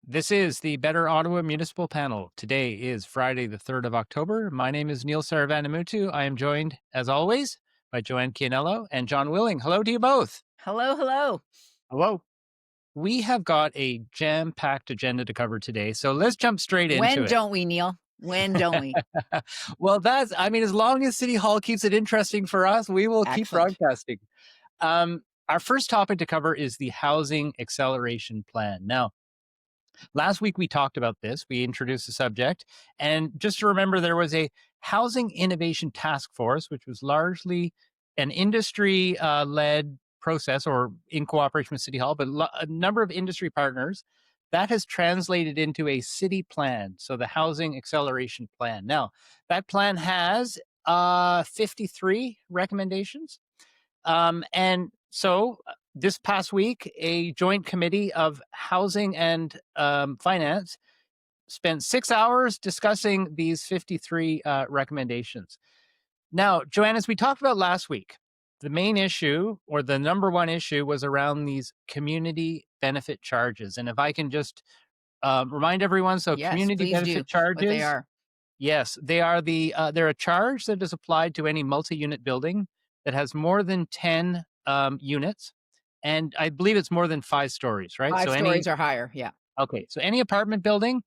This is the Better Ottawa Municipal Panel. Today is Friday, the 3rd of October. My name is Neil Saravanamutu. I am joined, as always, by Joanne Chianello and John Willing. Hello to you both. Hello, hello. Hello. We have got a jam packed agenda to cover today, so let's jump straight into When it. don't we, Neil? When don't we? Well, as long as City Hall keeps it interesting for us, we will keep Excellent. broadcasting. Our first topic to cover is the Housing Acceleration Plan. Now, last week we talked about this. We introduced the subject. And just to remember, there was a Housing Innovation Task Force, which was largely an industry led process or in cooperation with City Hall, but a number of industry partners. That has translated into a city plan. So the Housing Acceleration Plan. Now, that plan has 53 recommendations. And so this past week, a joint committee of housing and finance spent 6 hours discussing these 53 recommendations. Now, Joanne, as we talked about last week, the main issue or the number one issue was around these community benefit charges. And if I can just remind everyone, so Yes, community please do benefit what they charges, are. yes, they are they're a charge that is applied to any multi-unit building that has more than 10 units, and I believe it's more than 5 stories, right? Five So stories or higher. Yeah. any apartment building,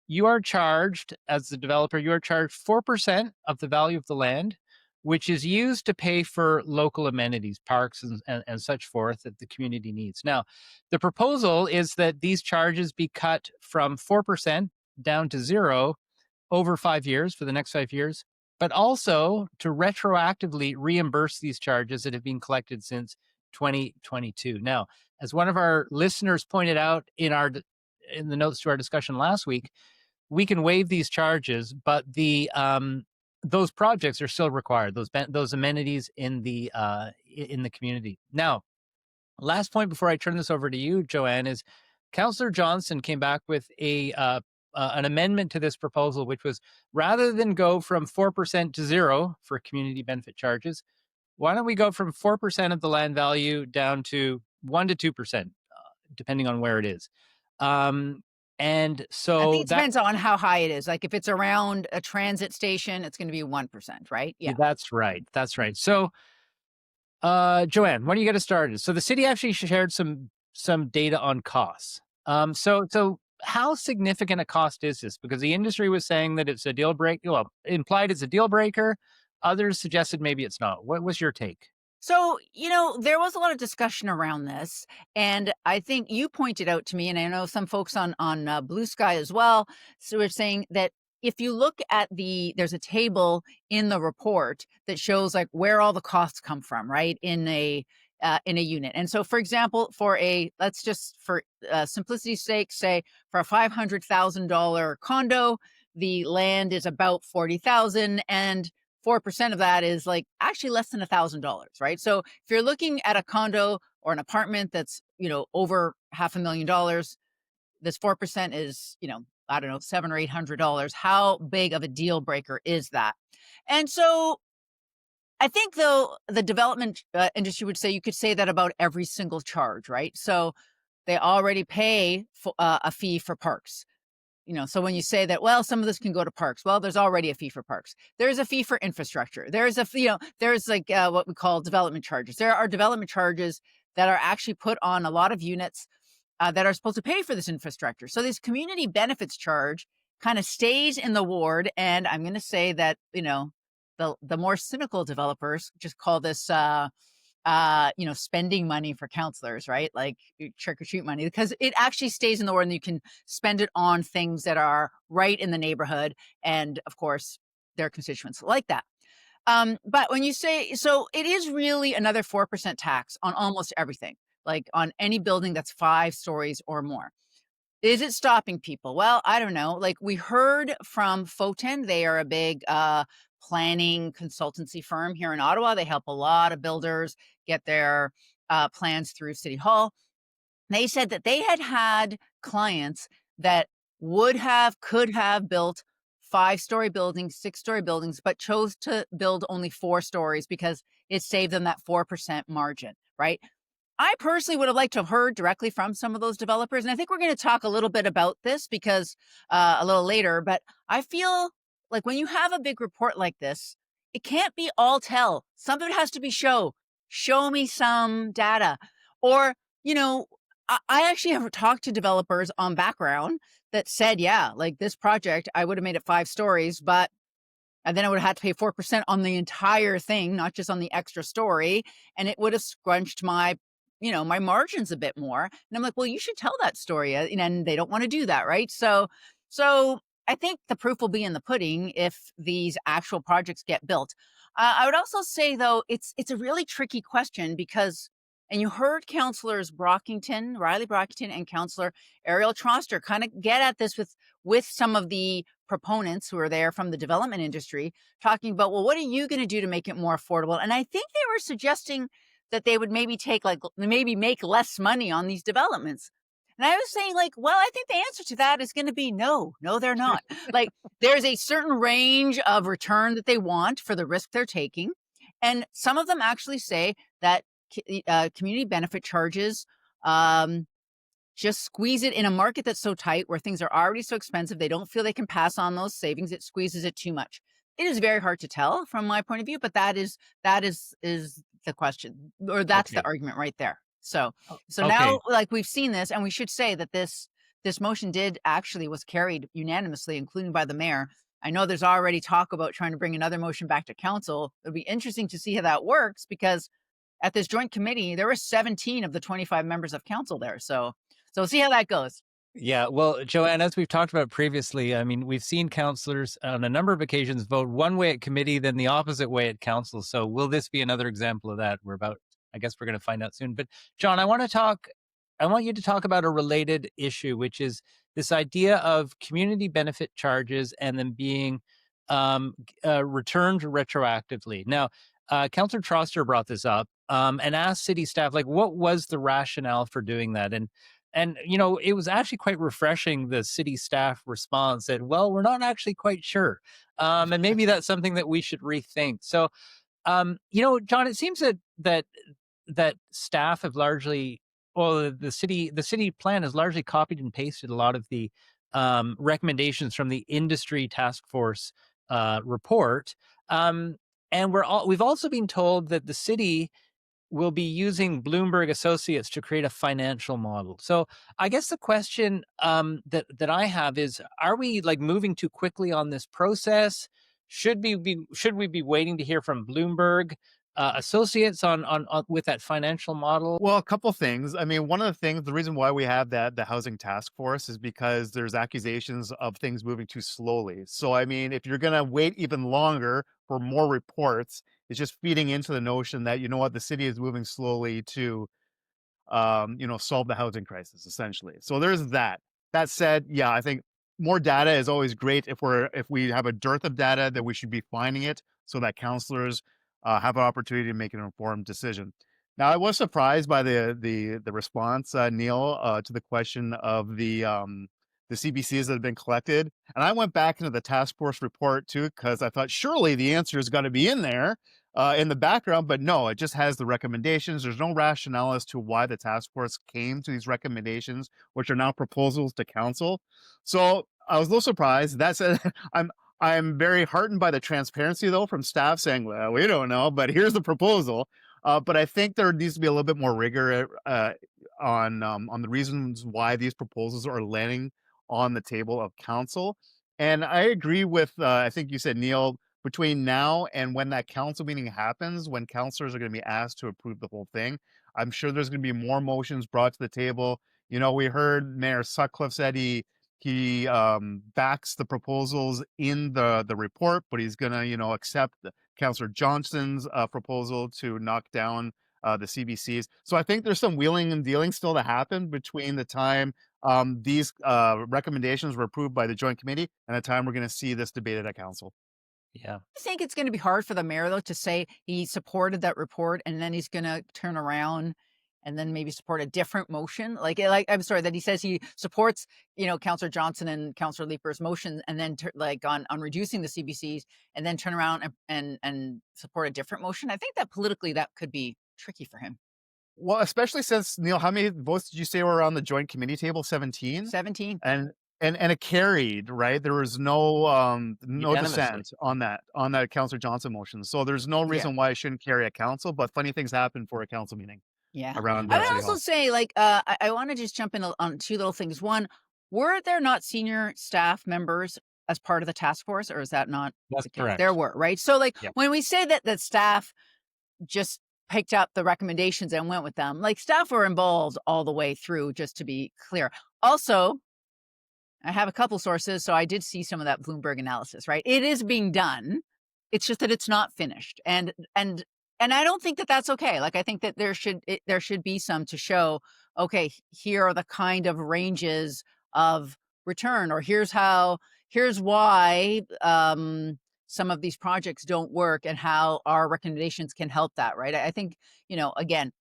you are charged as the developer, you are charged 4% of the value of the land, which is used to pay for local amenities, parks and such forth that the community needs. Now, the proposal is that these charges be cut from 4% down to zero over 5 years for the next 5 years, but also to retroactively reimburse these charges that have been collected since 2022. Now, as one of our listeners pointed out in the notes to our discussion last week, we can waive these charges, but the those projects are still required. Those amenities in the community. Now, last point before I turn this over to you, Joanne, is Councillor Johnson came back with an amendment to this proposal, which was rather than go from 4% to zero for community benefit charges, why don't we go from 4% of the land value down to 1 to 2%, depending on where it is. And I so think it that depends on how high it is. Like if it's around a transit station, it's going to be 1%, right? Yeah, Yeah. that's right. That's right. So, Joanne, why don't you get us started? So the city actually shared some data on costs. So how significant a cost is this? Because the industry was saying that it's a deal breaker. Well, implied it's a deal breaker. Others suggested maybe it's not. What was your take? So, there was a lot of discussion around this, and I think you pointed out to me, and I know some folks on Blue Sky as well. So we're saying that if you look at there's a table in the report that shows like where all the costs come from, right? In a unit. And so, for example, let's just for simplicity's sake, say for a $500,000 condo, the land is about 40,000, and 4% of that is like actually less than $1,000, right? So if you're looking at a condo or an apartment that's, over $500,000, this 4% is, I don't know, seven or $800. How big of a deal breaker is that? And so I think though the development industry would say you could say that about every single charge, right? So they already pay a fee for parks. So when you say that, well, some of this can go to parks, well, there's already a fee for parks. There's a fee for infrastructure. There's there's like what we call development charges. There are development charges that are actually put on a lot of units that are supposed to pay for this infrastructure. So this community benefits charge kind of stays in the ward. And I'm going to say that, the more cynical developers just call this, spending money for counselors, right? Like trick or treat money, because it actually stays in the ward and you can spend it on things that are right in the neighborhood. And of course, their constituents like that. But when you say, so it is really another 4% tax on almost everything, like on any building that's 5 stories or more. Is it stopping people? Well, I don't know. Like we heard from Foten, they are a big planning consultancy firm here in Ottawa. They help a lot of builders get their plans through City Hall. They said that they had clients that could have built 5-story buildings, 6-story buildings, but chose to build only 4 stories because it saved them that 4% margin, right? I personally would have liked to have heard directly from some of those developers, and I think we're gonna talk a little bit about this because, a little later, but I feel like when you have a big report like this, it can't be all tell. Some of it has to be show. Show me some data. Or, you know, I actually have talked to developers on background that said, "Yeah, like, this project, I would have made it 5 stories, but and then I would have had to pay 4% on the entire thing, not just on the extra story, and it would have scrunched my, my margins a bit more." And I'm like, "Well, you should tell that story," and they don't wanna do that, right? So I think the proof will be in the pudding if these actual projects get built. I would also say, though, it's a really tricky question because and you heard Councillors Riley Brockington, and Councillor Ariel Troster kinda get at this with some of the proponents who are there from the development industry talking about, well, what are you going to do to make it more affordable? And I think they were suggesting that they would maybe maybe make less money on these developments. And I was saying, like, well, I think the answer to that is going to be no, no, they're not. Like, there's a certain range of return that they want for the risk they're taking. And some of them actually say that community benefit charges um, just squeeze it in a market that's so tight where things are already so expensive, they don't feel they can pass on those savings, it squeezes it too much. It is very hard to tell from my point of view, but that is the question, or that's the Okay. argument right there. So Okay. now, like, we've seen this, and we should say that this motion did actually was carried unanimously, including by the mayor. I know there's already talk about trying to bring another motion back to council. It'll be interesting to see how that works because at this joint committee, there were 17 of the 25 members of council there. So we'll see how that goes. Yeah, well, Joanne, as we've talked about previously, I mean, we've seen councillors on a number of occasions vote one way at committee, then the opposite way at council. So, will this be another example of that? I guess we're going to find out soon. But, John, I want you to talk about a related issue, which is this idea of community benefit charges and them being returned retroactively. Now, Councillor Troster brought this up and asked city staff, like, what was the rationale for doing that? And it was actually quite refreshing. The city staff response said, "Well, we're not actually quite sure, and maybe that's something that we should rethink." So, John, it seems that staff have largely, well, the city plan has largely copied and pasted a lot of the recommendations from the industry task force report, um, and we've also been told that the city will be using Bloomberg Associates to create a financial model. So I guess the question that I have is: are we like moving too quickly on this process? Should we be waiting to hear from Bloomberg Associates on with that financial model? Well, a couple things. I mean, one of the things, the reason why we have the housing task force is because there's accusations of things moving too slowly. So, I mean, if you're going to wait even longer for more reports, it's just feeding into the notion that, you know what, the city is moving slowly to solve the housing crisis essentially. So there's that. That said, yeah, I think more data is always great. If we have a dearth of data, that we should be finding it so that counselors have an opportunity to make an informed decision. Now, I was surprised by the response, Neil, to the question of the CBCs that have been collected, and I went back into the task force report too because I thought surely the answer is going to be in there in the background, but no, it just has the recommendations. There's no rationale as to why the task force came to these recommendations, which are now proposals to council. So I was a little surprised. That said, I'm very heartened by the transparency though from staff saying, "Well, we don't know, but here's the proposal." But I think there needs to be a little bit more rigor on the reasons why these proposals are landing on the table of council. And I agree with I think you said, Neil, between now and when that council meeting happens, when councilors are going to be asked to approve the whole thing, I'm sure there's going to be more motions brought to the table. We heard Mayor Sutcliffe said he backs the proposals in the report, but he's going to accept Councillor Johnston's proposal to knock down the CBCs. So I think there's some wheeling and dealing still to happen between the time these recommendations were approved by the joint committee and the time we're going to see this debated at council. Yeah. I think it's gonna be hard for the mayor, though, to say he supported that report, and then he's gonna turn around and then maybe support a different motion. I'm sorry, that he says he supports, Councillor Johnson and Councillor Leaper's motion, and then on reducing the CBCs, and then turn around and support a different motion. I think that politically, that could be tricky for him. Well, especially since, Neil, how many votes did you say were on the joint committee table? 17? 17. And and it carried, right? There was no Unanimously. dissent on that Councillor Johnson motion. So there's no Yeah. reason why it shouldn't carry at council, but funny things happen for a council meeting Yeah. around I would City also Hall. say, like, I want to just jump in on two little things. One, were there not senior staff members as part of the task force, or is that not That's the case? There correct. were, right? So, like, Yeah. when we say that staff just picked up the recommendations and went with them, like, staff were involved all the way through, just to be clear. Also, I have a couple sources, so I did see some of that Bloomberg analysis, right? It is being done. It's just that it's not finished, and I don't think that that's okay. Like, I think that there should be some to show, okay, here are the kind of ranges of return, or here's why some of these projects don't work, and how our recommendations can help that, right? I think, again,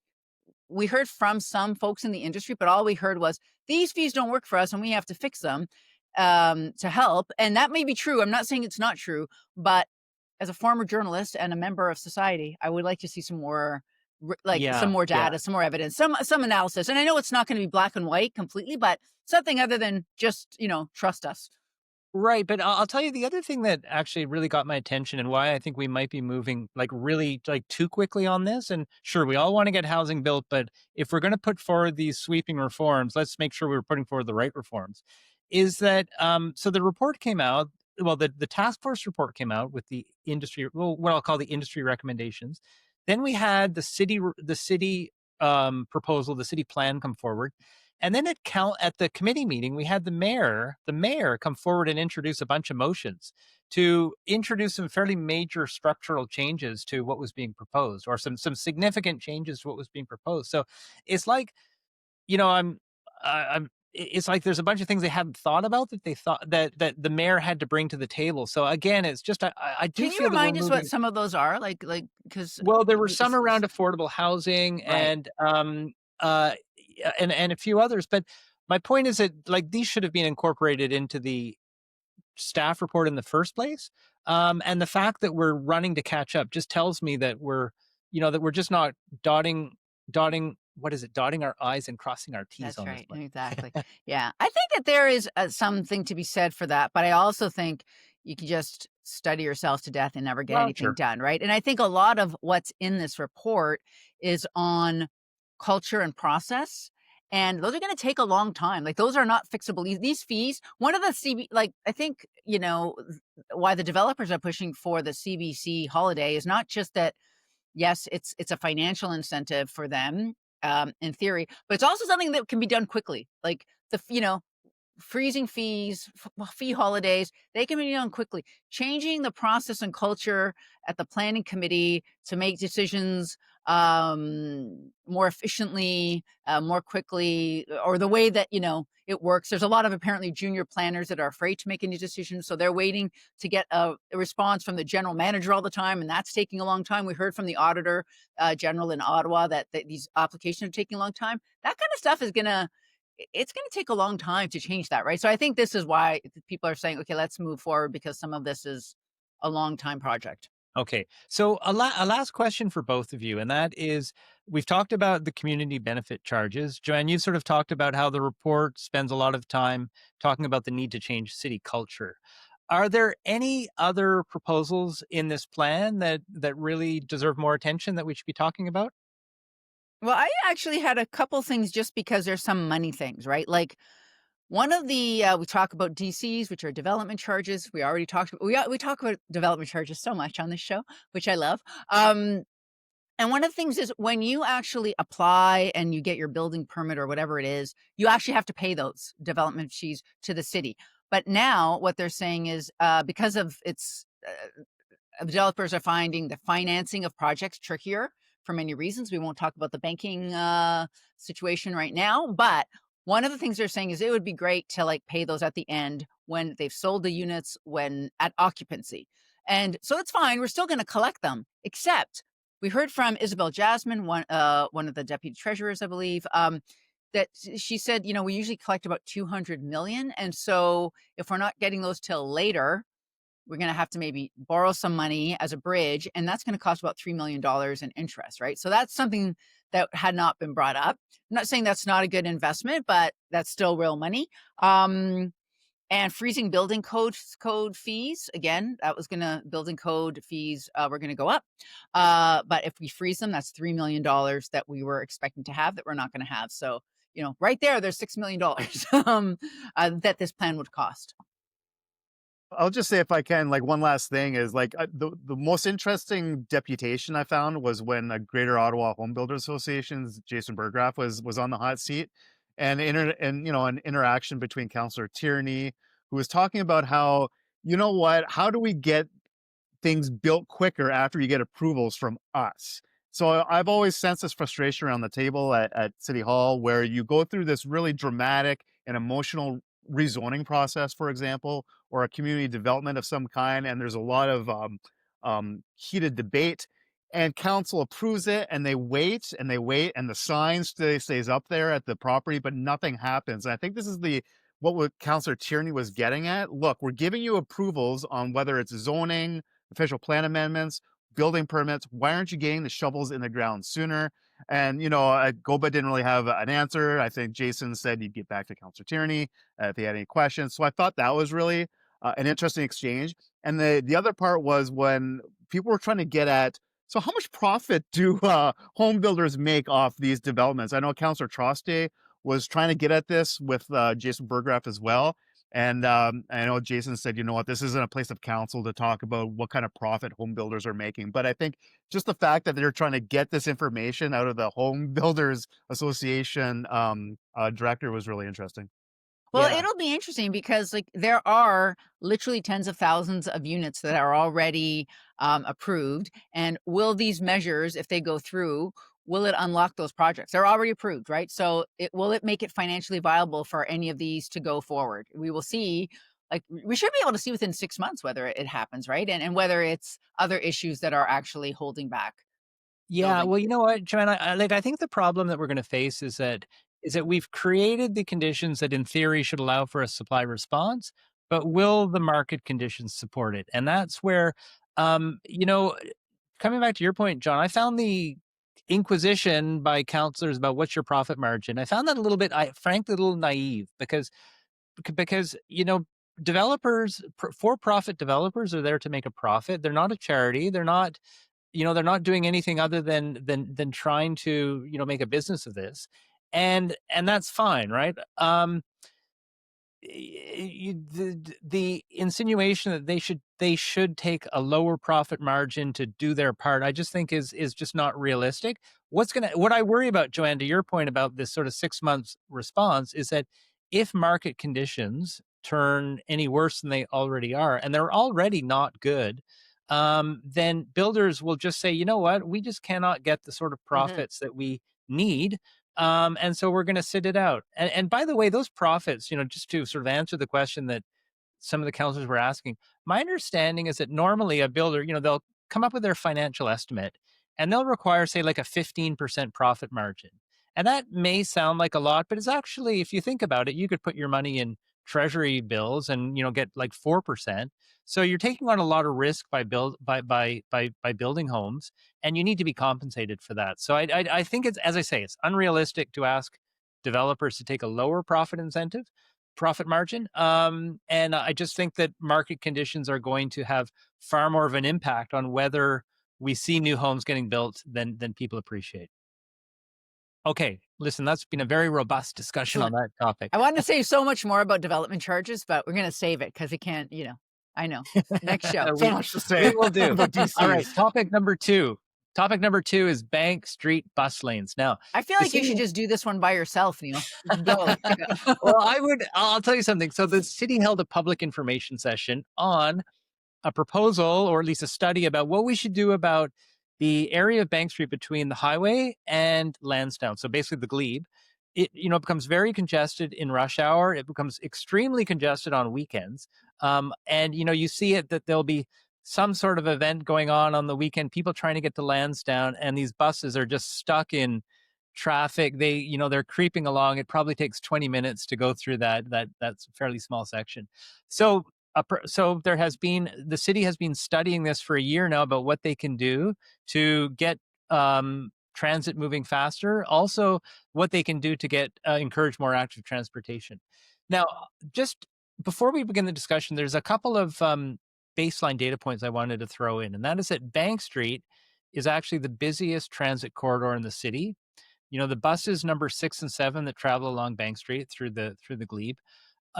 we heard from some folks in the industry, but all we heard was these fees don't work for us and we have to fix them to help. And that may be true. I'm not saying it's not true, but as a former journalist and a member of society, I would like to see some more some Yeah. more Yeah. data, some more evidence, some analysis. And I know it's not going to be black and white completely, but something other than just, trust us. Right, but I'll tell you the other thing that actually really got my attention and why I think we might be moving like really like too quickly on this. And sure, we all want to get housing built, but if we're going to put forward these sweeping reforms, let's make sure we're putting forward the right reforms. Is that so the report came out, well, the task force report came out with the industry, well, what I'll call the industry recommendations. Then we had the city proposal, the city plan come forward. And then at the committee meeting, we had the mayor come forward and introduce a bunch of motions to introduce some fairly major structural changes to what was being proposed, or some significant changes to what was being proposed. So it's like, you know, it's like there's a bunch of things they hadn't thought about that they thought that the mayor had to bring to the table. So again, it's just I do Can you feel that we're remind us what moving. some of those are? Because Well, there were some around affordable housing right. uh, and a few others, but my point is that, like, these should have been incorporated into the staff report in the first place, and the fact that we're running to catch up just tells me that we're just not dotting what is it? Dotting our I's and crossing our T's That's on this right. one. Exactly. Yeah. I think that there is something to be said for that. But I also think you can just study yourself to death and never get Well, anything sure. done. Right. And I think a lot of what's in this report is on culture and process. And those are going to take a long time. Like, those are not fixable. These fees, one of the like, I think, why the developers are pushing for the CBC holiday is not just that, yes, it's a financial incentive for them, in theory, but it's also something that can be done quickly. Like, freezing fees, fee holidays, they can be done quickly. Changing the process and culture at the planning committee to make decisions more efficiently, more quickly, or the way that, it works. There's a lot of apparently junior planners that are afraid to make any decisions. So they're waiting to get a response from the general manager all the time. And that's taking a long time. We heard from the auditor general in Ottawa that these applications are taking a long time. That kind of stuff it's going to take a long time to change that, right? So I think this is why people are saying, okay, let's move forward, because some of this is a long time project. Okay. So a last question for both of you, and that is, we've talked about the community benefit charges. Joanne, you sort of talked about how the report spends a lot of time talking about the need to change city culture. Are there any other proposals in this plan that really deserve more attention that we should be talking about? Well, I actually had a couple things just because there's some money things, right? Like, one of the we talk about DCs, which are development charges. We already talked about we talk about development charges so much on this show, which I love. And one of the things is, when you actually apply and you get your building permit or whatever it is, you actually have to pay those development fees to the city. But now what they're saying is, because of developers are finding the financing of projects trickier for many reasons. We won't talk about the banking situation right now, but one of the things they're saying is it would be great to, like, pay those at the end when they've sold the units, when at occupancy. And so it's fine. We're still going to collect them, except we heard from Isabel Jasmine, one of the deputy treasurers, I believe, that she said, we usually collect about 200 million. And so if we're not getting those till later, we're going to have to maybe borrow some money as a bridge, and that's going to cost about $3 million in interest, right? So that's something that had not been brought up. I'm not saying that's not a good investment, but that's still real money. And freezing building code fees, again, that was gonna building code fees, were gonna go up. But if we freeze them, that's $3 million that we were expecting to have that we're not gonna have. So, right there's $6 million that this plan would cost. I'll just say if I can, like one last thing is like the most interesting deputation I found was when Greater Ottawa Home Builders Association's Jason Burgraff was on the hot seat, and an interaction between Councillor Tierney, who was talking about how, how do we get things built quicker after you get approvals from us. So I've always sensed this frustration around the table at City Hall, where you go through this really dramatic and emotional rezoning process, for example, or a community development of some kind, and there's a lot of heated debate. And council approves it, and they wait and they wait, and the sign stays up there at the property, but nothing happens. And I think this is what Councillor Tierney was getting at. Look, we're giving you approvals on whether it's zoning, official plan amendments, building permits. Why aren't you getting the shovels in the ground sooner? And, Goba didn't really have an answer. I think Jason said he'd get back to Councillor Tierney if he had any questions. So I thought that was really an interesting exchange. And the other part was when people were trying to get at, so how much profit do home builders make off these developments? I know Councillor Troste was trying to get at this with Jason Burgraff as well. And I know Jason said, you know what, this isn't a place of council to talk about what kind of profit home builders are making. But I think just the fact that they're trying to get this information out of the Home Builders Association director was really interesting. Well, Yeah. it'll be interesting because, like, there are literally tens of thousands of units that are already approved. And will these measures, if they go through, will it unlock those projects? They're already approved, right? So, will it make it financially viable for any of these to go forward? We will see. Like, we should be able to see within 6 months whether it happens, right? And whether it's other issues that are actually holding back Yeah, building. well, you know what, Joanna, I think the problem that we're gonna face is that we've created the conditions that in theory should allow for a supply response, but will the market conditions support it? And that's where, you know, coming back to your point, John, I found the inquisition by counselors about what's your profit margin. I found that a little bit, frankly, a little naive because developers, for-profit developers, are there to make a profit. They're not a charity. They're not doing anything other than trying to make a business of this, and that's fine, right? The insinuation that they should take a lower profit margin to do their part, I just think is just not realistic. What I worry about, Joanne, to your point about this sort of 6 months response, is that if market conditions turn any worse than they already are, and they're already not good, then builders will just say, you know what, we just cannot get the sort of Mhm. profits that we need, and so we're going to sit it out. And by the way, those profits, just to sort of answer the question that some of the counselors were asking, my understanding is that normally a builder, they'll come up with their financial estimate and they'll require, say, like a 15% profit margin. And that may sound like a lot, but it's actually, if you think about it, you could put your money in treasury bills and get like 4%. So you're taking on a lot of risk by building homes, and you need to be compensated for that. So I think it's, as I say, it's unrealistic to ask developers to take a lower profit margin. And I just think that market conditions are going to have far more of an impact on whether we see new homes getting built than people appreciate. Okay, listen, that's been a very robust discussion on Excellent. that topic. I wanted to say so much more about development charges, but we're gonna save it because we can't, I know. Next show. So we much to we say will do. about All right, DCs. topic number two. Topic number two is Bank Street bus lanes. Now, I feel the like you city should just do this one by yourself, Neil. Go. well, I'll tell you something. So the city held a public information session on a proposal, or at least a study, about what we should do about the area of Bank Street between the highway and Lansdowne. So basically the glebe. It becomes very congested in rush hour. It becomes extremely congested on weekends. And you see it that there'll be some sort of event going on the weekend, people trying to get to Lansdowne, and these buses are just stuck in traffic. They're creeping along. It probably takes 20 minutes to go through that's a fairly small section. So so the city has been studying this for a year now about what they can do to get transit moving faster, also what they can do to get encourage more active transportation. Now, just before we begin the discussion, there's a couple of baseline data points I wanted to throw in, and that is that Bank Street is actually the busiest transit corridor in the city. You know, the buses number 6 and 7 that travel along Bank Street through the glebe,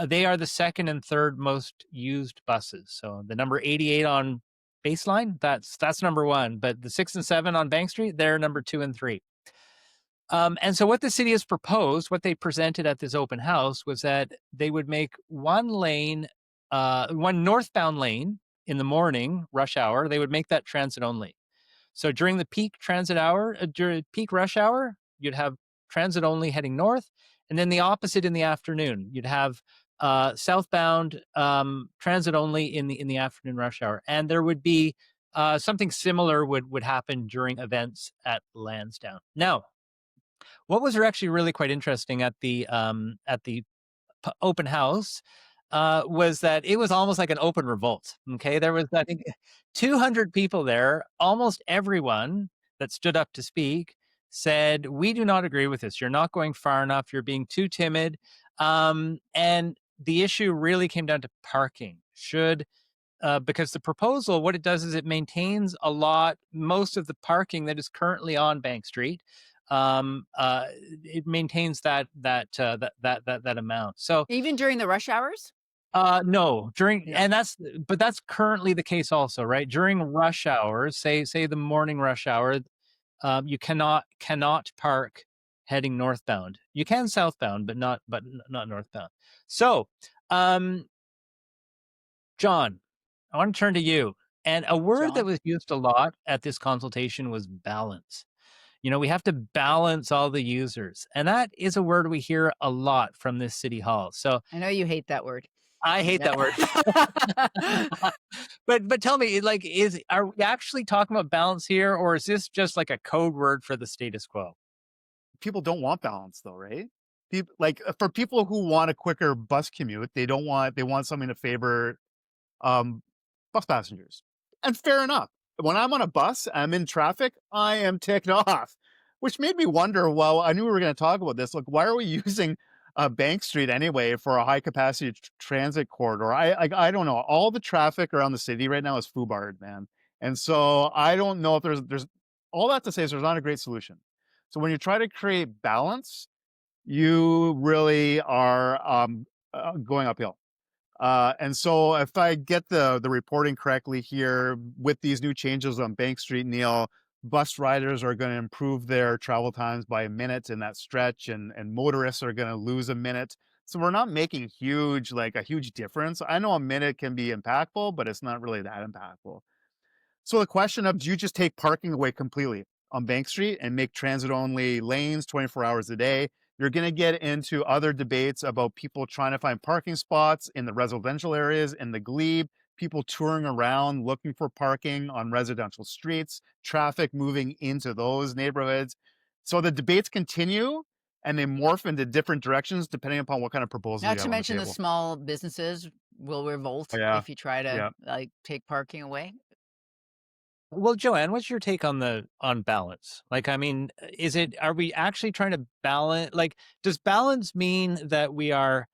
they are the second and third most used buses. So the number 88 on baseline, that's number one, but the 6 and 7 on Bank Street, they're number 2 and 3. And so what the city has proposed, what they presented at this open house, was that they would make one lane, one northbound lane in the morning rush hour. They would make that transit only. So during the peak transit hour, during peak rush hour, you'd have transit only heading north, and then the opposite in the afternoon. You'd have southbound transit only in the afternoon rush hour, and there would be something similar would happen during events at Lansdowne. Now, what was actually really quite interesting at the open house was that it was almost like an open revolt. Okay, there was, I think, 200 people there. Almost everyone that stood up to speak said, "We do not agree with this. You're not going far enough. You're being too timid." And the issue really came down to parking. Because the proposal, what it does is it maintains most of the parking that is currently on Bank Street. It maintains that amount. So Even during the rush hours? no, Yeah. and that's currently the case also, right? During rush hours, say the morning rush hour, you cannot park heading northbound. You can southbound, but not northbound. So, um, John, I want to turn to you. And a word that John? was used a lot at this consultation was balance. You know, we have to balance all the users. And that is a word we hear a lot from this city hall. So I know you hate that word. I hate Yeah. that word. But tell me, like, are we actually talking about balance here, or is this just like a code word for the status quo? People don't want balance though, right? People like for people who want a quicker bus commute, they want something to favor um, bus passengers. And fair enough. When I'm on a bus, I'm in traffic, I am ticked off, which made me wonder. Well, I knew we were going to talk about this. Like, why are we using Bank Street anyway for a high capacity transit corridor? I don't know. All the traffic around the city right now is foobarred, man. And so I don't know if there's all that to say is there's not a great solution. So when you try to create balance, you really are going uphill. And so if I get the reporting correctly here, with these new changes on Bank Street, Neil, bus riders are going to improve their travel times by a minute in that stretch, and motorists are going to lose a minute. So we're not making a huge difference. I know a minute can be impactful, but it's not really that impactful. So the question of, do you just take parking away completely on Bank Street and make transit only lanes 24 hours a day? You're going to get into other debates about people trying to find parking spots in the residential areas, in the glebe, people touring around looking for parking on residential streets, traffic moving into those neighborhoods. So the debates continue and they morph into different directions depending upon what kind of proposal Not you to have on the mention the table. small businesses will revolt Yeah. if you try to, Yeah. like, take parking away. Well, Joanne, what's your take on balance? Like, I mean, are we actually trying to balance? Like, does balance mean that we are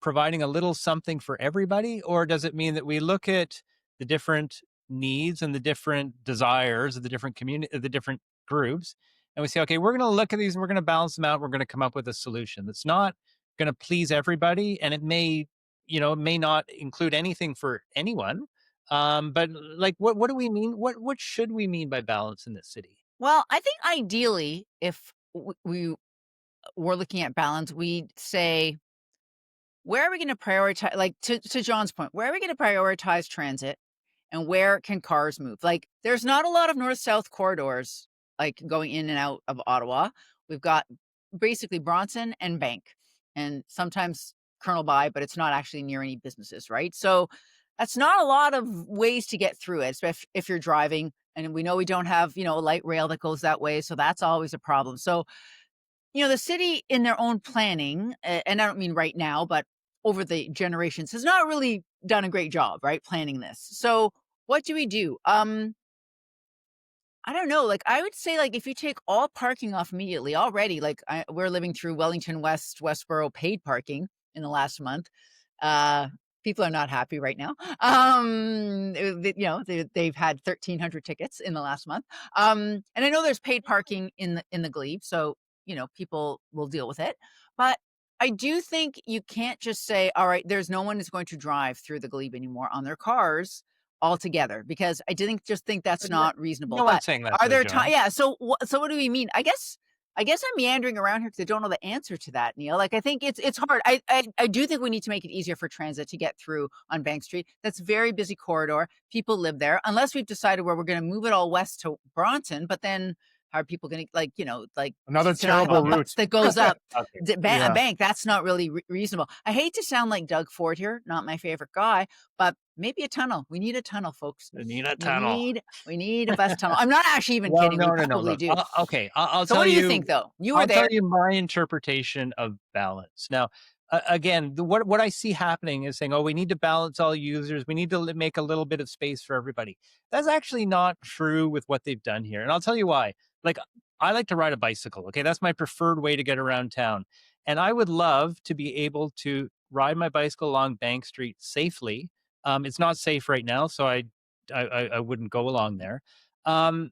providing a little something for everybody, or does it mean that we look at the different needs and the different desires of the different community, the different groups, and we say, okay, we're going to look at these and we're going to balance them out. We're going to come up with a solution that's not going to please everybody, and it may not include anything for anyone, but like, what do we mean? What should we mean by balance in this city? Well, I think ideally, if we were looking at balance, we'd say, where are we gonna prioritize, like, to John's point, where are we gonna prioritize transit and where can cars move? Like, there's not a lot of north-south corridors, like, going in and out of Ottawa. We've got basically Bronson and Bank, and sometimes Colonel By, but it's not actually near any businesses, right? So, that's not a lot of ways to get through it, especially if you're driving, and we know we don't have, a light rail that goes that way, so that's always a problem. So, the city in their own planning, and I don't mean right now, but over the generations, has not really done a great job, right, planning this. So what do we do? I don't know, like, I would say, like, if you take all parking off immediately already, like, we're living through Wellington West, Westboro paid parking in the last month. Uh, People are not happy right now. They've had 1,300 tickets in the last month. And I know there's paid parking in the Glebe, so, people will deal with it. But I do think you can't just say, "All right, there's no one is going to drive through the Glebe anymore on their cars altogether," because I didn't just think that's No, not reasonable. no one's But saying that, are though, there time? Joanne. Yeah. So what do we mean? I guess I'm meandering around here because I don't know the answer to that, Neil. Like, I think it's hard. I do think we need to make it easier for transit to get through on Bank Street. That's a very busy corridor. People live there, unless we've decided where we're going to move it all west to Bronson. But then how are people going to, like Another sit on a terrible bus route. that goes up Okay. a Yeah. bank? That's not really reasonable. I hate to sound like Doug Ford here, not my favorite guy, but maybe a tunnel. We need a tunnel, folks. I need a We tunnel. need we need a bus tunnel. I'm not actually even Well, kidding. We no, no, no. probably Look, do. okay. I'll So what tell do you think, you. though? You were I'll tell there. you my interpretation of balance. Now, again, what I see happening is saying, "Oh, we need to balance all users. We need to make a little bit of space for everybody." That's actually not true with what they've done here, and I'll tell you why. Like, I like to ride a bicycle. Okay, that's my preferred way to get around town, and I would love to be able to ride my bicycle along Bank Street safely. It's not safe right now, so I wouldn't go along there. And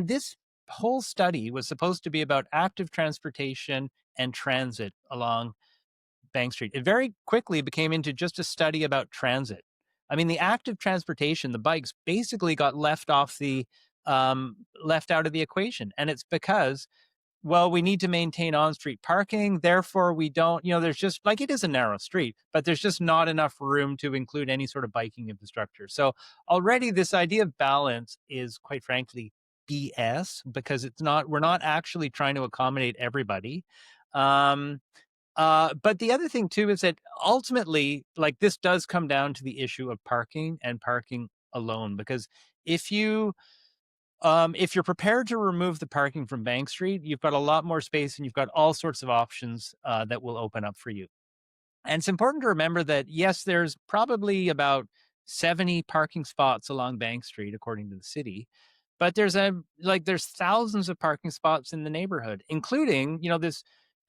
this whole study was supposed to be about active transportation and transit along Bank Street. It very quickly became into just a study about transit. I mean, the active transportation, the bikes, basically got left out of the equation, and it's because, well, we need to maintain on-street parking. Therefore, we don't, there's just like, it is a narrow street, but there's just not enough room to include any sort of biking infrastructure. So already this idea of balance is, quite frankly, BS, because we're not actually trying to accommodate everybody. Um, but the other thing too is that ultimately, like, this does come down to the issue of parking and parking alone, because if you if you're prepared to remove the parking from Bank Street, you've got a lot more space and you've got all sorts of options that will open up for you. And it's important to remember that, yes, there's probably about 70 parking spots along Bank Street, according to the city. But there's thousands of parking spots in the neighborhood, including,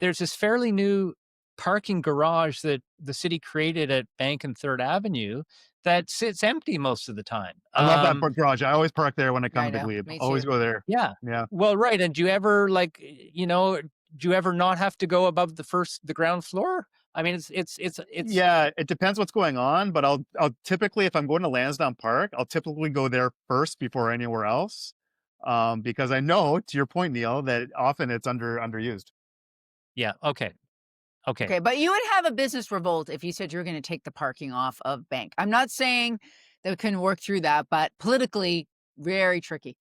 there's this fairly new parking garage that the city created at Bank and Third Avenue that sits empty most of the time. I love that garage. I always park there when I come I to know. Glebe. Me Always too. go there. Yeah. Yeah. Well, right. And do you ever do you ever not have to go above the ground floor? I mean, it's Yeah, it depends what's going on, but I'll typically, if I'm going to Lansdowne Park, I'll typically go there first before anywhere else. Because I know, to your point, Neil, that often it's underused. yeah. Okay. Okay. Okay, but you would have a business revolt if you said you were going to take the parking off of Bank. I'm not saying that we couldn't work through that, but politically, very tricky.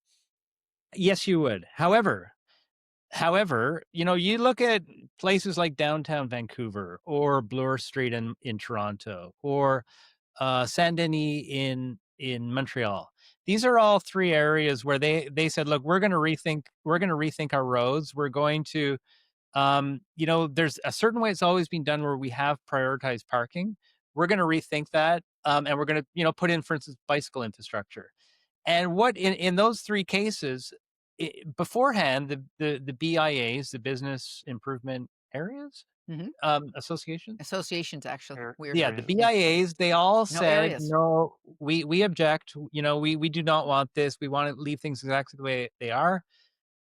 Yes, you would. However, you look at places like downtown Vancouver or Bloor Street in Toronto or Saint Denis in Montreal. These are all three areas where they said, look, we're going to rethink our roads. We're going to there's a certain way it's always been done where we have prioritized parking. We're going to rethink that, and we're going to put in, for instance, bicycle infrastructure. And what in those three cases, beforehand, the BIAs, the Business Improvement Areas Hmm. Association, Associations, actually, weird. yeah, the Areas. Yeah. BIAs, they all No said, areas. no, we object. We do not want this. We want to leave things exactly the way they are.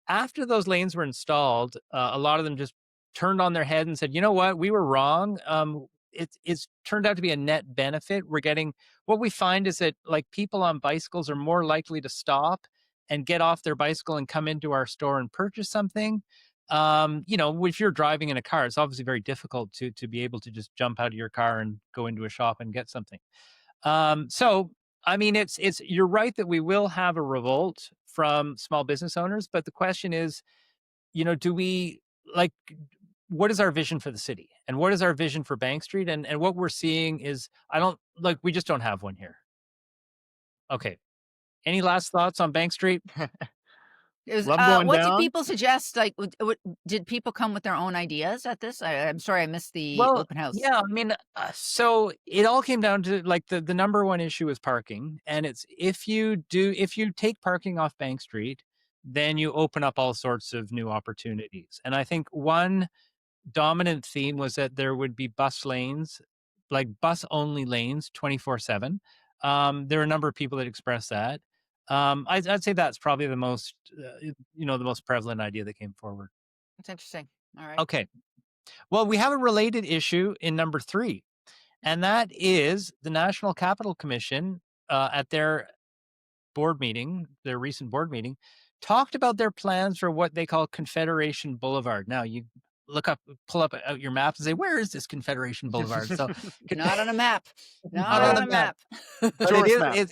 After those lanes were installed, a lot of them just turned on their head and said, "You know what? We were wrong." It's turned out to be a net benefit. What we find is that, like, people on bicycles are more likely to stop and get off their bicycle and come into our store and purchase something. If you're driving in a car, it's obviously very difficult to be able to just jump out of your car and go into a shop and get something. So I mean, you're right that we will have a revolt from small business owners, but the question is, do we, like, what is our vision for the city, and what is our vision for Bank Street? And what we're seeing is, we just don't have one here. Okay. Any last thoughts on Bank Street? Love going What did down. people suggest? Like, did people come with their own ideas at this? I'm sorry, I missed the Well, open house. yeah, I mean, so it all came down to, like, the number one issue is parking, and it's if you take parking off Bank Street, then you open up all sorts of new opportunities. And I think one dominant theme was that there would be bus lanes, like bus only lanes 24/7. There are a number of people that express that. I'd say that's probably the most, the most prevalent idea that came forward. That's interesting. All right. Okay. Well, we have a related issue in number three, and that is the National Capital Commission at their recent board meeting, talked about their plans for what they call Confederation Boulevard. Now you pull up out your map and say, where is this Confederation Boulevard? So Not on a map. Not not on on the a map, map. but Tourist map.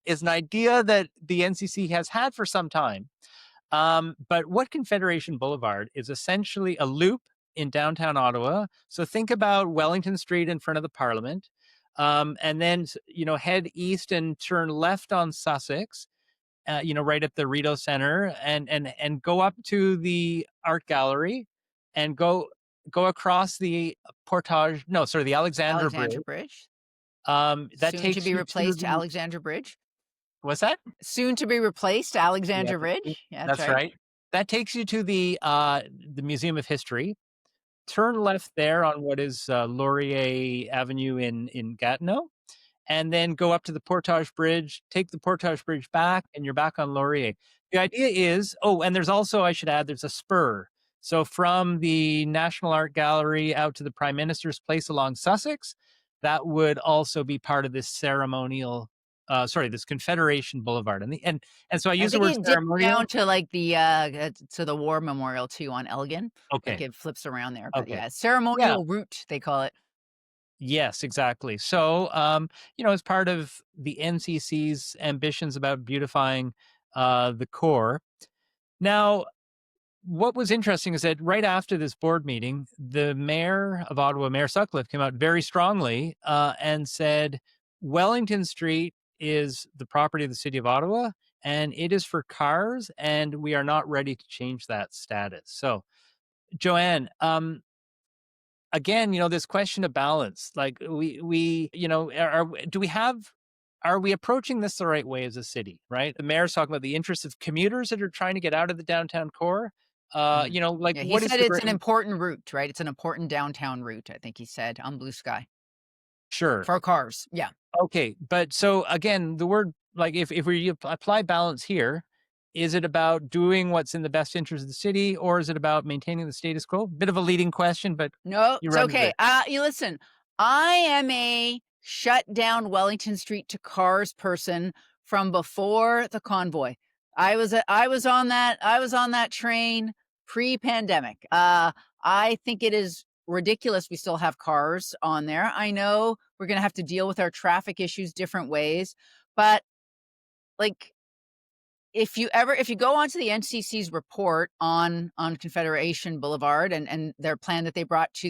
it's an idea that the NCC has had for some time. But what Confederation Boulevard is essentially a loop in downtown Ottawa. So think about Wellington Street in front of the Parliament, and then head east and turn left on Sussex. Right at the Rideau Center, and go up to the art gallery, and go across the Portage. No, sorry, the Alexander Alexandra Bridge. Bridge. That Soon to takes be you to replaced, the Alexandra Bridge. what's that? Soon to be replaced, Yeah, Alexandra Bridge. Yeah, that's that's right. right. That takes you to the Museum of History. Turn left there on what is Laurier Avenue in Gatineau, and then go up to the Portage Bridge, take the Portage Bridge back, and you're back on Laurier. The idea is, and there's also, I should add, there's a spur. So from the National Art Gallery out to the Prime Minister's Place along Sussex, that would also be part of this this Confederation Boulevard. And so I I use the think word it dips ceremonial. down to like to the war memorial too on Elgin. Like Okay. it flips around there. But Okay. yeah, Yeah. ceremonial route, they call it. Yes, exactly. So, as part of the NCC's ambitions about beautifying the core. Now, what was interesting is that right after this board meeting, the mayor of Ottawa, Mayor Sutcliffe, came out very strongly and said Wellington Street is the property of the city of Ottawa, and it is for cars, and we are not ready to change that status. So, Joanne, again, this question of balance, like are we approaching this the right way as a city, right? The mayor's talking about the interests of commuters that are trying to get out of the downtown core. Mhm. Like Yeah, he what is said the it's great. an important route, right? It's an important downtown route, I think he said on Blue Sky Sure. for cars. Yeah. Okay. But so again, the word, like if we apply balance here, is it about doing what's in the best interest of the city, or is it about maintaining the status quo? Bit of a leading question, but No, you it's run with okay. it. You listen, I am a shut down Wellington Street to cars person from before the convoy. I was on that train pre-pandemic. I think it is ridiculous we still have cars on there. I know we're going to have to deal with our traffic issues different ways, but like if you go onto the NCC's report on Confederation Boulevard and their plan that they brought to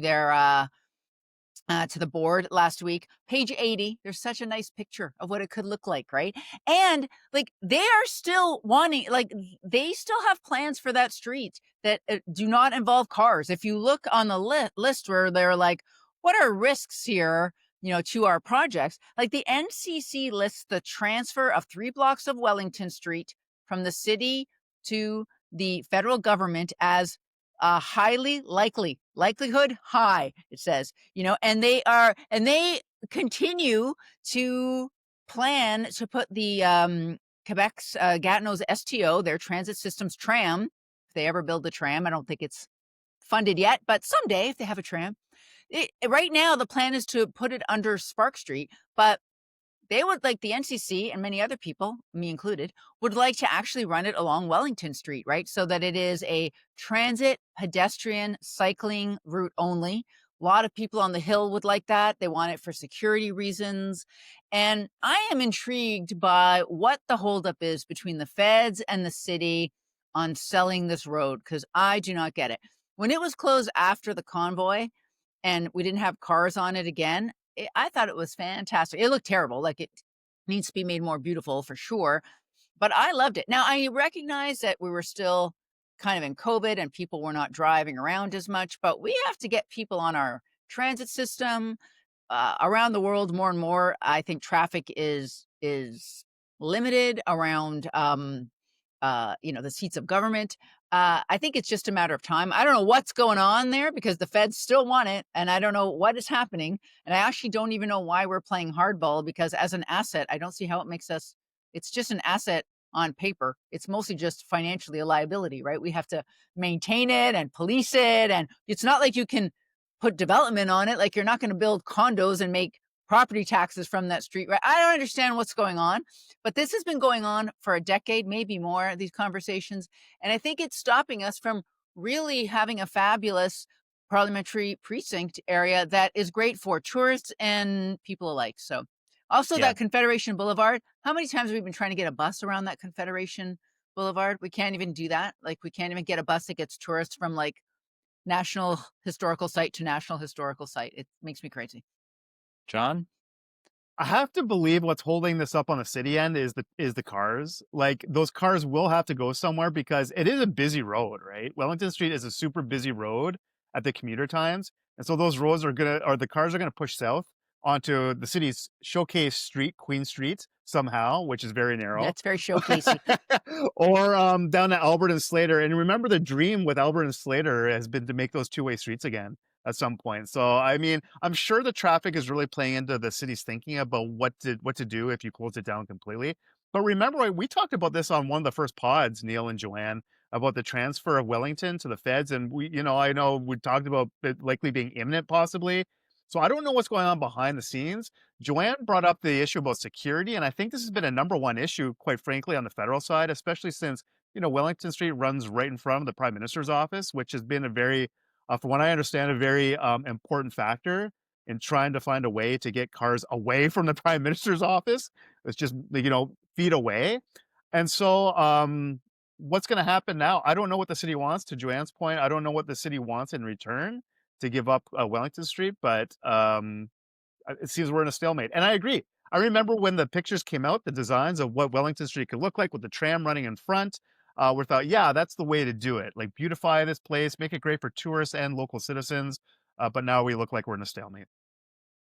the board last week, page 80, there's such a nice picture of what it could look like, right? And like they are still wanting, like they still have plans for that street that do not involve cars. If you look on the list where they're like, what are risks here? To our projects, like the NCC lists the transfer of 3 blocks of Wellington Street from the city to the federal government as highly likelihood high, it says, and they continue to plan to put the Quebec's Gatineau's STO, their transit systems tram, if they ever build the tram. I don't think it's funded yet, but someday if they have a tram. Right now, the plan is to put it under Spark Street, but they would like the NCC and many other people, me included, would like to actually run it along Wellington Street, right? So that it is a transit, pedestrian, cycling route only. A lot of people on the Hill would like that. They want it for security reasons. And I am intrigued by what the holdup is between the feds and the city on selling this road, because I do not get it. When it was closed after the convoy and we didn't have cars on it again, I thought it was fantastic. It looked terrible. Like it needs to be made more beautiful for sure. But I loved it. Now, I recognize that we were still kind of in COVID and people were not driving around as much, but we have to get people on our transit system around the world more and more. I think traffic is limited around the seats of government. I think it's just a matter of time. I don't know what's going on there because the feds still want it, and I don't know what is happening. And I actually don't even know why we're playing hardball because as an asset, I don't see how it makes us. It's just an asset on paper. It's mostly just financially a liability, right? We have to maintain it and police it, and it's not like you can put development on it. Like you're not going to build condos and make property taxes from that street, right? I don't understand what's going on, but this has been going on for a decade, maybe more, these conversations. And I think it's stopping us from really having a fabulous parliamentary precinct area that is great for tourists and people alike. So, also Yeah. that Confederation Boulevard. How many times have we been trying to get a bus around that Confederation Boulevard? We can't even do that. Like, we can't even get a bus that gets tourists from like national historical site to national historical site. It makes me crazy. John? I have to believe what's holding this up on the city end is the cars. Like those cars will have to go somewhere because it is a busy road, right? Wellington Street is a super busy road at the commuter times. And so those roads are gonna or the cars are gonna push south onto the city's showcase street, Queen Street, somehow, which is very narrow. That's very showcasey. Or down to Albert and Slater. And remember the dream with Albert and Slater has been to make those two-way streets again at some point. So I mean, I'm sure the traffic is really playing into the city's thinking about what to do if you close it down completely. But remember, we talked about this on one of the first pods, Neil and Joanne, about the transfer of Wellington to the feds, and I know we talked about it likely being imminent, possibly. So I don't know what's going on behind the scenes. Joanne brought up the issue about security, and I think this has been a number one issue, quite frankly, on the federal side, especially since Wellington Street runs right in front of the Prime Minister's office, which has been a very from what I understand, a very important factor in trying to find a way to get cars away from the prime minister's office. It's just, feet away. And so, what's going to happen now? I don't know what the city wants. To Joanne's point, I don't know what the city wants in return to give up Wellington Street, but it seems we're in a stalemate. And I agree. I remember when the pictures came out, the designs of what Wellington Street could look like with the tram running in front. We thought, yeah, that's the way to do it. Like beautify this place, make it great for tourists and local citizens. But now we look like we're in a stalemate.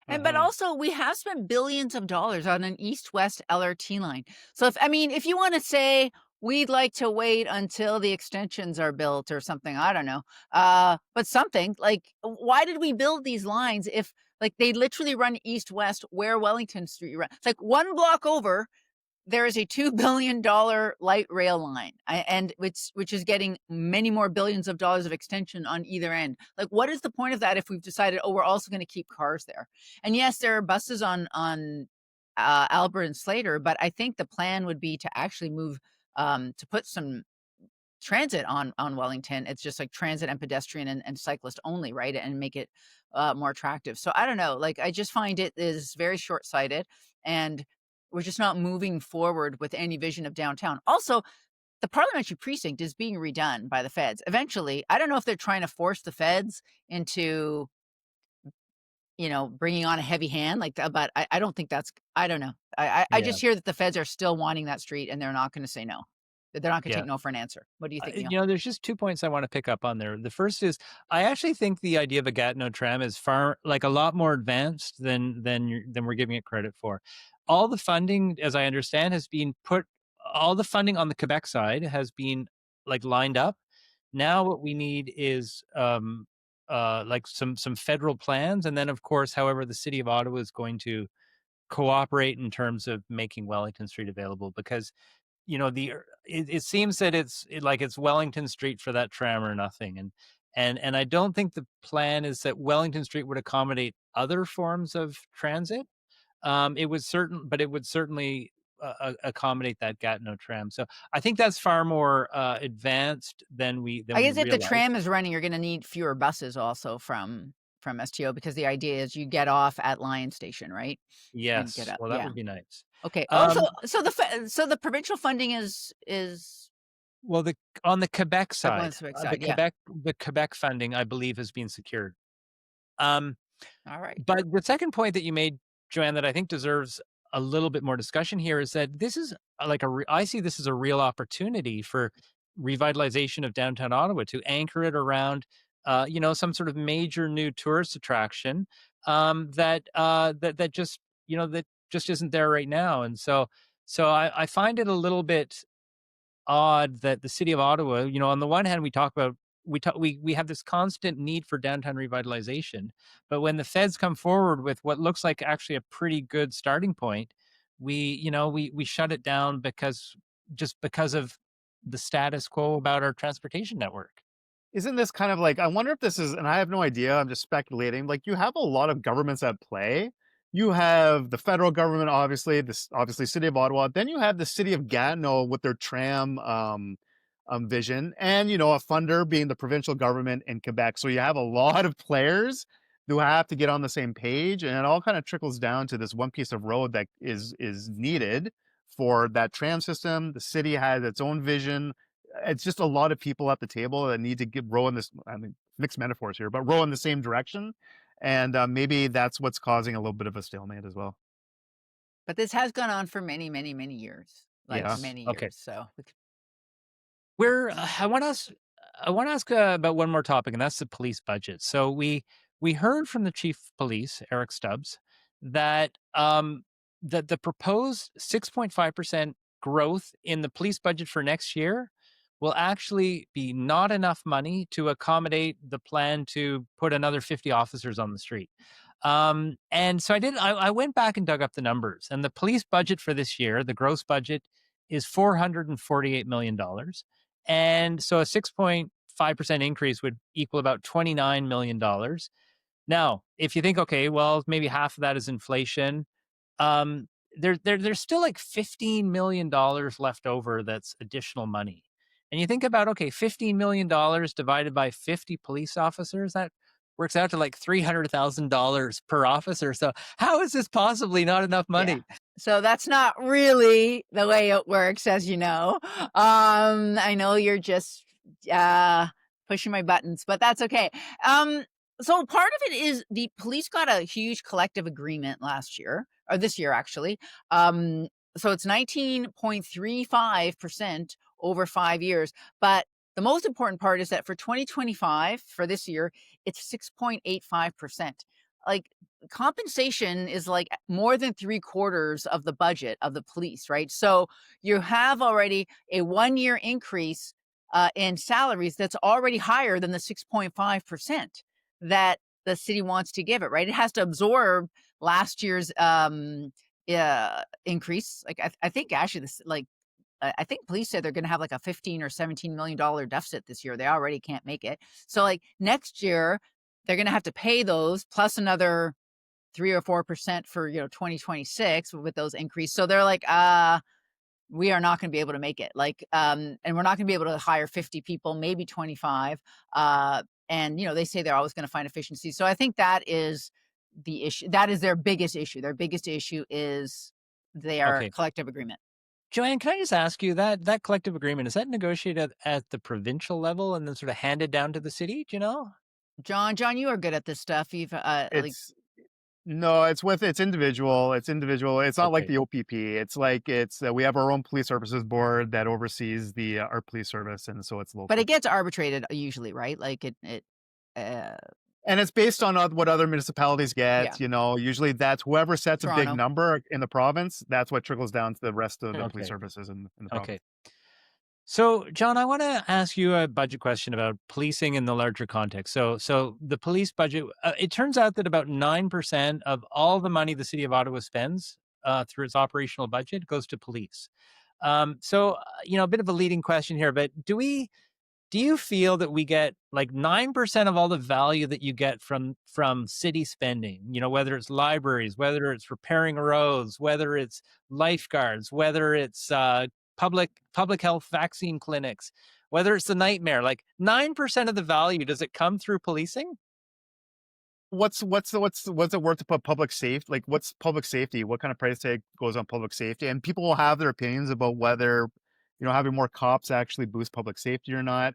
And but Mhm. also we have spent billions of dollars on an east-west LRT line. So if you want to say we'd like to wait until the extensions are built or something, I don't know. But something like why did we build these lines if like they literally run east-west where Wellington Street runs? It's like one block over there is a $2 billion light rail line, and which is getting many more billions of dollars of extension on either end. Like, what is the point of that if we've decided, oh, we're also going to keep cars there? And yes, there are buses on Albert and Slater, but I think the plan would be to actually move to put some transit on Wellington. It's just like transit and pedestrian and cyclist only, right? And make it more attractive. So I don't know. Like I just find it is very short sighted, and we're just not moving forward with any vision of downtown. Also, the parliamentary precinct is being redone by the feds. Eventually, I don't know if they're trying to force the feds into bringing on a heavy hand like that, but I don't think that's. I don't know. I Yeah. just hear that the feds are still wanting that street, and they're not going to say no. That they're not going to Yeah. take no for an answer. What do you think, Neil? There's just 2 points I wanna pick up on there. The first is, I actually think the idea of a Gatineau tram is a lot more advanced than we're giving it credit for. All the funding, as I understand, all the funding on the Quebec side has been, like, lined up. Now what we need is, like, some federal plans, and then, of course, however the city of Ottawa is going to cooperate in terms of making Wellington Street available because it seems that it's Wellington Street for that tram or nothing, and I don't think the plan is that Wellington Street would accommodate other forms of transit. It would certainly accommodate that Gatineau tram. So I think that's far more advanced I than we guess if the realize. tram is running, you're gonna need fewer buses also from STO because the idea is you get off at Lion Station, right? And get Yes, up. well, that Yeah. would be nice. Okay. Also, Um, so the provincial funding is well, on the Quebec going on side, the civic side. Yeah. the Quebec funding, I believe, has been secured. Um, All right. But the second point that you made, Joanne, that I think deserves a little bit more discussion here is that this is I see this as a real opportunity for revitalization of downtown Ottawa to anchor it around, some sort of major new tourist attraction that just isn't there right now. And so I find it a little bit odd that the city of Ottawa, on the one hand, we have this constant need for downtown revitalization, but when the feds come forward with what looks like actually a pretty good starting point, we shut it down because of the status quo about our transportation network. Isn't this kind of like, I wonder if this is, and I have no idea, I'm just speculating. Like, you have a lot of governments at play. You have the federal government, obviously, this obviously city of Ottawa. Then you have the city of Gatineau with their tram vision, and a funder being the provincial government in Quebec. So you have a lot of players who have to get on the same page, and it all kind of trickles down to this one piece of road that is needed for that tram system. The city has its own vision. It's just a lot of people at the table that need to get row in this. I mean, mixed metaphors here, but row in the same direction. And maybe that's what's causing a little bit of a stalemate as well. But this has gone on for many, many, many years, like Yeah. Yes. many Okay. years. So We're I want to ask about one more topic, and that's the police budget. So we heard from the chief of police, Eric Stubbs, that that the proposed 6.5% growth in the police budget for next year will actually be not enough money to accommodate the plan to put another 50 officers on the street. And so I went back and dug up the numbers, and the police budget for this year, the gross budget, is $448 million. And so a 6.5% increase would equal about $29 million. Now, if you think, okay, well, maybe half of that is inflation, um, there's still like $15 million left over that's additional money. And you think about, okay, $15 million divided by 50 police officers, that works out to like $300,000 per officer. So how is this possibly not enough yeah. money? So that's not really the way it works, as you know. I know you're just pushing my buttons, but that's okay. So part of it is the police got a huge collective agreement last year, or this year actually. Um, so it's 19.35% over 5 years. But the most important part is that for 2025, for this year, it's 6.85%. Like, compensation is like more than three quarters of the budget of the police, right? So you have already a 1 year increase in salaries that's already higher than the 6.5% that the city wants to give it, right? It has to absorb last year's increase. Like, I think actually this, like, I think police said they're going to have like a 15 or $17 million deficit this year. They already can't make it. So like next year, they're going to have to pay those plus another 3 or 4% for 2026 with those increases. So they're like, we are not going to be able to make it. Like, and we're not going to be able to hire 50 people, maybe 25. And they say they're always going to find efficiency. So I think that is the issue. That is their biggest issue. Their biggest issue is their Okay. collective agreement. Joanne, can I just ask you that collective agreement, is that negotiated at the provincial level and then sort of handed down to the city? Do you know? John, you are good at this stuff. You've like It's no, it's individual. It's individual. It's not like Okay. the OPP. It's like we have our own police services board that oversees the our police service, and so it's but local. it gets arbitrated usually, right? Like uh And it's based on what other municipalities yeah, get. Usually that's whoever sets a big Toronto. number in the province. That's what trickles down to the rest of the police Okay. services in the province. Okay. So, John, I want to ask you a budget question about policing in the larger context. So the police budget, it turns out that about 9% of all the money the city of Ottawa spends through its operational budget goes to police. A bit of a leading question here, but do you feel that we get like 9% of all the value that you get from city spending, whether it's libraries, whether it's repairing roads, whether it's lifeguards, whether it's public health vaccine clinics, whether it's the nightmare, like 9% of the value, does it come through policing? What's it worth to put public safety? Like, what's public safety? What kind of price tag goes on public safety? And people will have their opinions about whether having more cops actually boost public safety or not.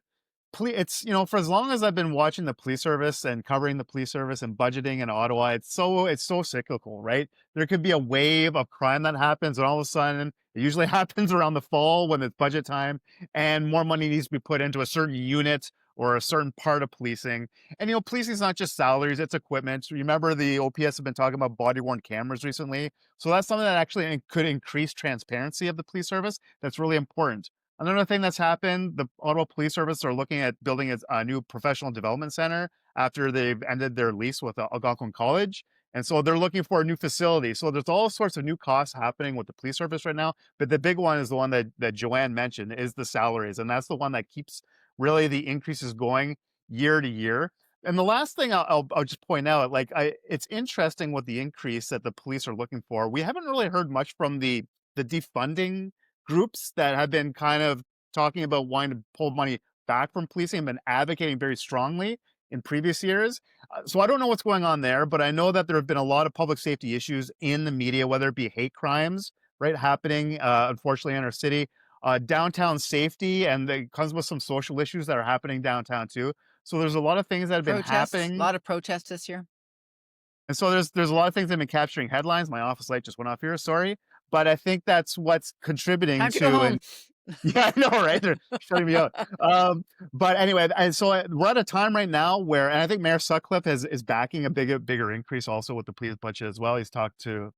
It's for as long as I've been watching the police service and covering the police service and budgeting in Ottawa, it's so cyclical, right? There could be a wave of crime that happens, and all of a sudden, it usually happens around the fall when it's budget time, and more money needs to be put into a certain unit or a certain part of policing. And policing is not just salaries; it's equipment. Remember, the OPS have been talking about body-worn cameras recently, so that's something that actually could increase transparency of the police service. That's really important. Another thing that's happened, the Ottawa Police Service are looking at building a new professional development center after they've ended their lease with Algonquin College. And so they're looking for a new facility. So there's all sorts of new costs happening with the police service right now. But the big one is the one that Joanne mentioned is the salaries. And that's the one that keeps really the increases going year to year. And the last thing I'll just point out, like it's interesting with the increase that the police are looking for. We haven't really heard much from the defunding groups that have been kind of talking about wanting to pull money back from policing and been advocating very strongly in previous years. So I don't know what's going on there, but I know that there have been a lot of public safety issues in the media, whether it be hate crimes, right, happening, unfortunately, in our city, downtown safety, and it comes with some social issues that are happening downtown too. So there's a lot of things that have been Protests, a happening. lot of protests this year. And so there's a lot of things that have been capturing headlines. My office light just went off here, sorry. But I think that's what's contributing Time to go to, home. and yeah, I know, right? They're shutting me out. But anyway, and so we're at a time right now where, and I think Mayor Sutcliffe is backing a bigger increase also with the police budget as well. He's talked to,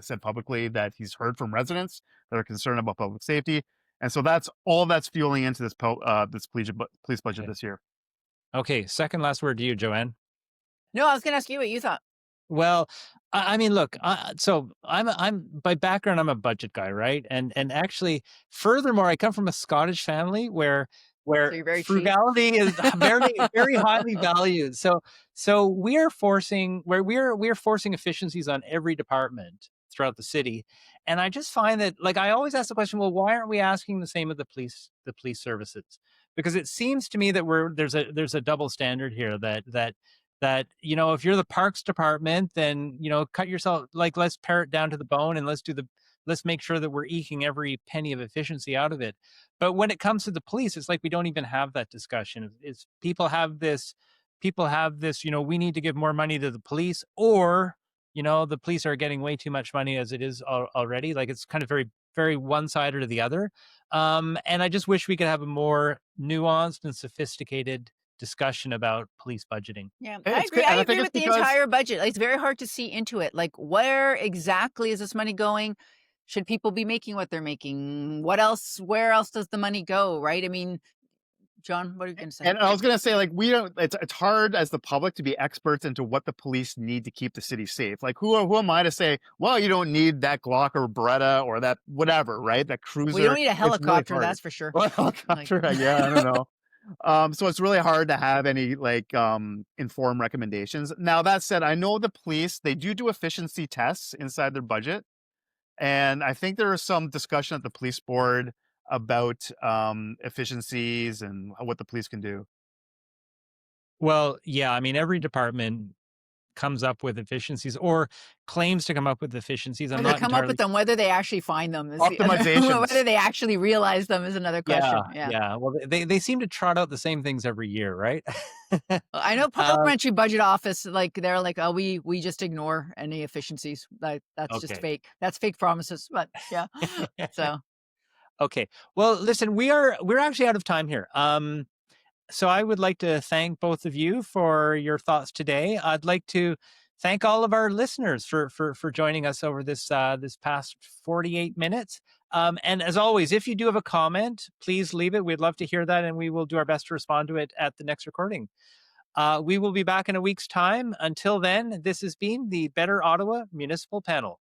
said publicly that he's heard from residents that are concerned about public safety, and so that's all that's fueling into this police budget Okay. this year. Okay, second last word to you, Joanne. No, I was going to ask you what you thought. Well, I mean, look, so I'm by background, I'm a budget guy, right? And actually, furthermore, I come from a Scottish family where So you're very cheap. frugality is very highly valued. So we're forcing efficiencies on every department throughout the city. And I just find that, like, I always ask the question, well, why aren't we asking the same of the police services? Because it seems to me that there's a double standard here that if you're the parks department, then cut yourself, like, let's pare it down to the bone, and let's make sure that we're eking every penny of efficiency out of it. But when it comes to the police, it's like we don't even have that discussion. It's people have this, we need to give more money to the police, or the police are getting way too much money as it is already. Like, it's kind of very, very one side or the other. And I just wish we could have a more nuanced and sophisticated discussion about police budgeting. Yeah, And I it's agree. good, I and I think agree it's with the because entire budget. Like, it's very hard to see into it. Like, where exactly is this money going? Should people be making what they're making? What else? Where else does the money go? Right? I mean, John, what are you going to say? And I was gonna say, like, we don't. It's hard as the public to be experts into what the police need to keep the city safe. Like, who am I to say? Well, you don't need that Glock or Beretta or that whatever, right? That We don't cruiser. need a It's really helicopter, hard. that's for sure. Well, Like, helicopter, yeah, I don't know. So it's really hard to have any like informed recommendations. Now that said, I know the police they do efficiency tests inside their budget, and I think there is some discussion at the police board about efficiencies and what the police can do. Well, yeah, I mean, every department comes up with efficiencies or claims to come up with efficiencies. I'm whether they not come up with entirely. them, whether they actually find them is the other. Optimizations. Whether they actually realize them is another Yeah, question. Yeah. yeah. Well, they seem to trot out the same things every year, right? Well, I know uh, parliamentary budget office, like, they're like, oh, we just ignore any efficiencies. Like, that's just okay. fake. That's fake promises. But yeah. So Okay. Well, listen, we're actually out of time here. So I would like to thank both of you for your thoughts today. I'd like to thank all of our listeners for joining us over this past 48 minutes. And as always, if you do have a comment, please leave it. We'd love to hear that, and we will do our best to respond to it at the next recording. We will be back in a week's time. Until then, this has been the Better Ottawa Municipal Panel.